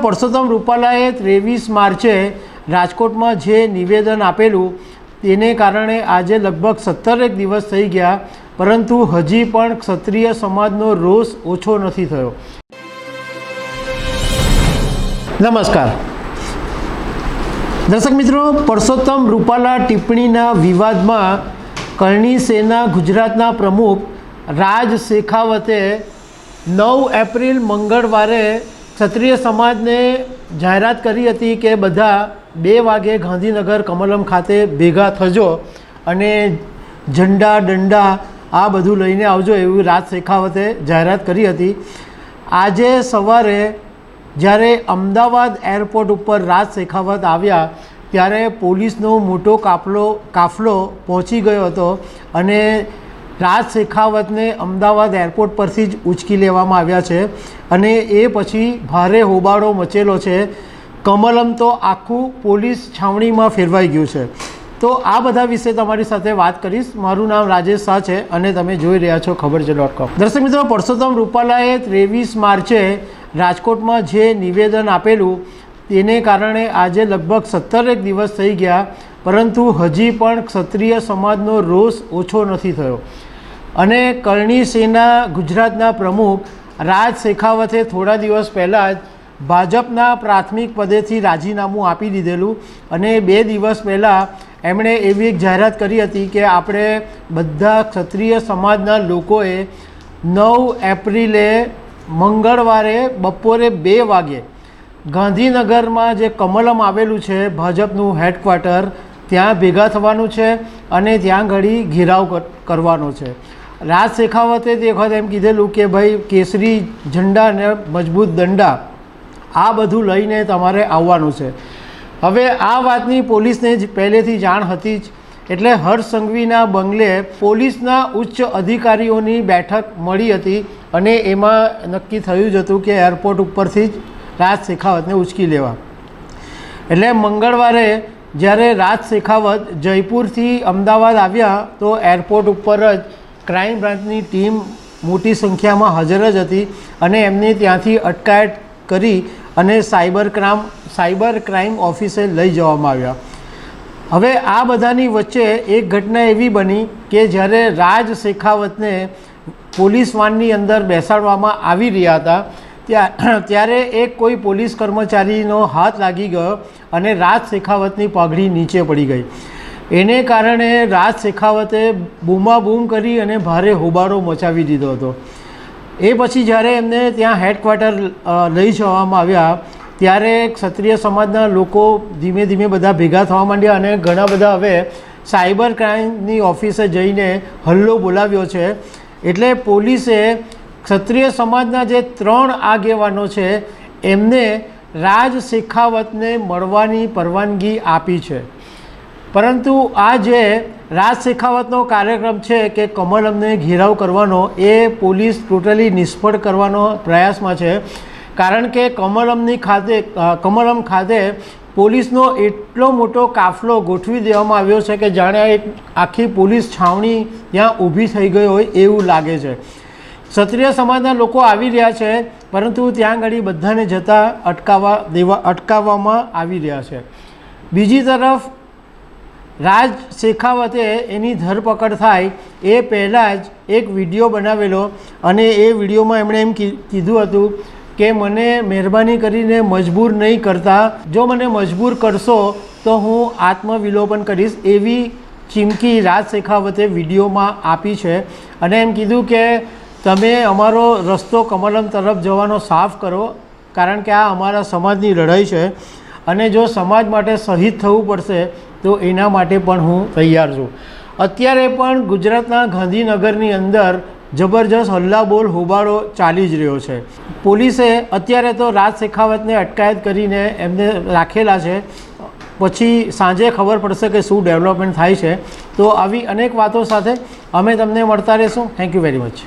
પરસોત્તમ રૂપાલાએ 23 માર્ચે રાજકોટમાં જે નિવેદન આપેલું તેને કારણે આજે લગભગ 17 દિવસ થઈ ગયા, પરંતુ હજી પણ ક્ષત્રિય સમાજનો રોષ ઓછો નથી થયો। નમસ્કાર દર્શક મિત્રો, પરસોત્તમ રૂપાલા ટિપ્પણીના વિવાદમાં કરણી સેના ગુજરાતના પ્રમુખ રાજ શેખાવતે 9 એપ્રિલ મંગળવારે ક્ષત્રિય સમાજને જાહેરાત કરી હતી કે બધા 2 વાગે ગાંધીનગર કમલમ ખાતે ભેગા થજો અને ઝંડા દંડા આ બધું લઈને આવજો, એવું રાજ શેખાવતે જાહેરાત કરી હતી। આજે સવારે જ્યારે અમદાવાદ એરપોર્ટ ઉપર રાજ શેખાવત આવ્યા ત્યારે પોલીસનો મોટો કાફલો પહોંચી ગયો હતો અને રાજ શેખાવતને અમદાવાદ એરપોર્ટ પરથી જ ઉંચકી લેવામાં આવ્યા છે અને એ પછી ભારે હોબાળો મચેલો છે। કમલમ તો આખું પોલીસ છાવણીમાં ફેરવાઈ ગયું છે। તો આ બધા વિશે તમારી સાથે વાત કરીશ। મારું નામ રાજેશ શાહ છે અને તમે જોઈ રહ્યા છો ખબરછે.com। દર્શક મિત્રો, પરસોત્તમ રૂપાલાએ 23 માર્ચે રાજકોટમાં જે નિવેદન આપેલું તેને કારણે આજે લગભગ 17 દિવસ થઈ ગયા, પરંતુ હજી પણ ક્ષત્રિય સમાજનો રોષ ઓછો નથી થયો અને કરણી સેના ગુજરાતના પ્રમુખ રાજ શેખાવતે થોડા દિવસ પહેલાં જ ભાજપના પ્રાથમિક પદેથી રાજીનામું આપી દીધેલું અને 2 દિવસ પહેલાં એમણે એવી એક જાહેરાત કરી હતી કે આપણે બધા ક્ષત્રિય સમાજના લોકોએ 9 એપ્રિલે મંગળવારે બપોરે 2 વાગે ગાંધીનગરમાં જે કમલમ આવેલું છે ભાજપનું હેડક્વાર્ટર, ત્યાં ભેગા થવાનું છે અને ત્યાં ઘડી ઘેરાવ કરવાનો છે। રાજ શેખાવતે તે વખત એમ કીધેલું કે ભાઈ કેસરી ઝંડા અને મજબૂત દંડા આ બધું લઈને તમારે આવવાનું છે। હવે આ વાતની પોલીસને જ પહેલેથી જાણ હતી જ, એટલે હર્ષ સંઘવીના બંગલે પોલીસના ઉચ્ચ અધિકારીઓની બેઠક મળી હતી અને એમાં નક્કી થયું જ હતું કે એરપોર્ટ ઉપરથી જ રાજ શેખાવતને ઉંચકી લેવા। એટલે મંગળવારે જ્યારે રાજ શેખાવત જયપુરથી અમદાવાદ આવ્યા તો એરપોર્ટ ઉપર જ ક્રાઇમ બ્રાન્ચની ટીમ મોટી સંખ્યામાં હાજર જ હતી અને એમને ત્યાંથી અટકાયત કરી અને સાયબર ક્રાઇમ ઓફિસે લઈ જવામાં આવ્યા। હવે આ બધાની વચ્ચે એક ઘટના એવી બની કે જ્યારે રાજ શેખાવતને પોલીસ વાનની અંદર બેસાડવામાં આવી રહ્યા હતા ત્યારે એક કોઈ પોલીસ કર્મચારીનો હાથ લાગી ગયો અને રાજ શેખાવતની પાઘડી નીચે પડી ગઈ। એને કારણે રાજ શેખાવતે બૂમાબૂમ કરી અને ભારે હોબાળો મચાવી દીધો હતો। એ પછી જ્યારે એમને ત્યાં હેડક્વાર્ટર લઈ જવામાં આવ્યા ત્યારે ક્ષત્રિય સમાજના લોકો ધીમે ધીમે બધા ભેગા થવા માંડ્યા અને ઘણા બધા હવે સાયબર ક્રાઇમની ઓફિસે જઈને હલ્લો બોલાવ્યો છે। એટલે પોલીસે ક્ષત્રિય સમાજના જે 3 આગેવાનો છે એમને રાજ શેખાવતને મળવાની પરવાનગી આપી છે, પરંતુ આ જે રાજ શેખાવતનો કાર્યક્રમ છે કે કમલમને ઘેરાવ કરવાનો એ પોલીસ ટોટલી નિષ્ફળ કરવાનો પ્રયાસમાં છે, કારણ કે કમલમ ખાતે પોલીસનો એટલો મોટો કાફલો ગોઠવી દેવામાં આવ્યો છે કે જાણે એક આખી પોલીસ છાવણી ત્યાં ઊભી થઈ ગઈ હોય એવું લાગે છે। ક્ષત્રિય સમાજના લોકો આવી રહ્યા છે, પરંતુ ત્યાં આગળ બધાને જતાં અટકાવવામાં આવી રહ્યા છે। બીજી તરફ રાજ શેખાવતે એની ધરપકડ થાય એ પહેલાં જ એક વિડીયો બનાવેલો અને એ વિડીયોમાં એમણે એમ કીધું હતું કે મને મહેરબાની કરીને મજબૂર નહીં કરતા, જો મને મજબૂર કરશો તો હું આત્મવિલોપન કરીશ, એવી ચીમકી રાજ શેખાવતે વિડીયોમાં આપી છે અને એમ કીધું કે તમે અમારો રસ્તો કમલમ તરફ જવાનો સાફ કરો, કારણ કે આ અમારા સમાજની લડાઈ છે અને જો સમાજ માટે શહીદ થવું પડશે તો એના માટે પણ હું તૈયાર છું। અત્યારે પણ ગુજરાતના ગાંધીનગરની અંદર જબરજસ્ત હલ્લાબોલ હોબાળો ચાલી જ રહ્યો છે। પોલીસે અત્યારે તો રાજ શેખાવતને અટકાયત કરીને એમને રાખેલા છે, પછી સાંજે ખબર પડશે કે શું ડેવલપમેન્ટ થાય છે। તો આવી અનેક વાતો સાથે અમે તમને મળતા રહીશું। Thank you very much.